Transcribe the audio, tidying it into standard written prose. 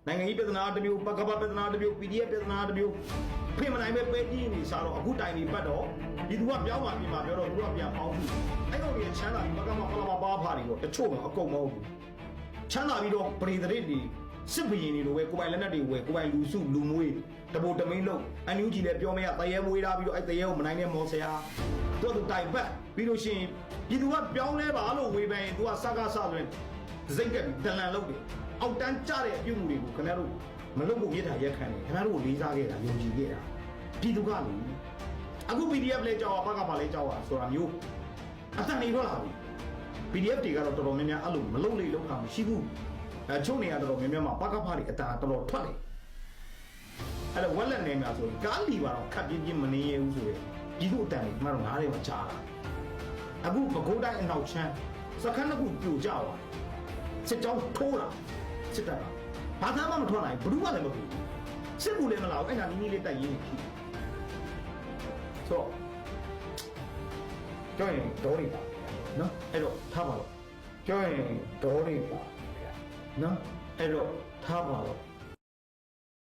နိုင်ငံရေးပြဿနာတစ်မျိုးပကပပြဿနာတစ်မျိုး PDF ပြဿနာတစ်မျိုးဖိမနိုင်ပဲပဲကြီးနေစားတော့အခုတိုင်နေပတ်တော့ဒီသူကပြောင်းပါပြင်မှာပြောတော့သူကပြန်ပေါင်းပြီအဲ့ကောင်ကြီးချမ်းသာပြီးပကမပလာမပါဖားတွေတော့တချို့တော့အကုန်မဟုတ်ဘူးချမ်းသာပြီးတော့ပရိသတ်တွေစစ်ဘရင်တွေလိုပဲကိုပိုင်လက်နက်တွေဝယ်ကိုပိုင်လူစုလူမွေးတပိုတမင်းလုံးအန်ယူဂျီလည်းပြောမရတရဲမွေးထားပြီးတော့အဲ့တရဲကိုမနိုင်တဲ့မော်ဆရာတို့သူတိုင်ပတ်ပြီးလို့ရှိရင်ဒီသူကပြောင်းလဲပါလို့ဝေဖန်ရင်သူကစကားဆဆိုရင်စိတ်ကဒလန်လုပ်တယ်အောက်တန်းကြတဲ့အပြုတ်မှုတွေကိုခင်ဗျားတို့မလုပ်ဖို့မြစ်တာရက်ခံတယ်ခင်ဗျားတို့ကိုလေးစားခဲ့တာယုံကြည်ခဲ့တာဒီသူကလေအခု PDF လဲကြောက်ပါကပါလဲကြောက်ပါဆိုတာမျိုးအတန်နေတော့လာပြီ PDF တွေကတော့တော်တော်များများအဲ့လိုမလုပ်လေလောက်တာမရှိဘူးချုပ်နေရတော့များများမှာပကဖားတွေအတန်တော်တော်ထွက်တယ်အဲ့တော့ဝက်လက်နေမှာဆိုရင်ကားလီပါတော့ခက်ပြင်းပြင်းမနေရဘူးဆိုရင်ဒီလိုအတန်တွေမှတော့ငါးတွေမှာကြားတာအခုပကိုးတိုင်းအနောက်ချမ်းစခန်းတစ်ခုပြိုကျသွားစစ်ကြောင်းထိုးလာစစ်တပ်ကဘာသာမှမထွက်နိုင်ဘူးဘာမှလည်းမဖြစ်ဘူးစစ်ဘူးလည်းမလာဘူးအဲ့ဒါနီးနီးလေးတိုက်ရင်းနေဖြစ်ဆိုကြောက်ရင်ဒေါ်နေပါနော်အဲ့တော့ထားပါတော့ကြောက်ရင်ဒေါ်နေပါနော်အဲ့တော့ထားပါတော့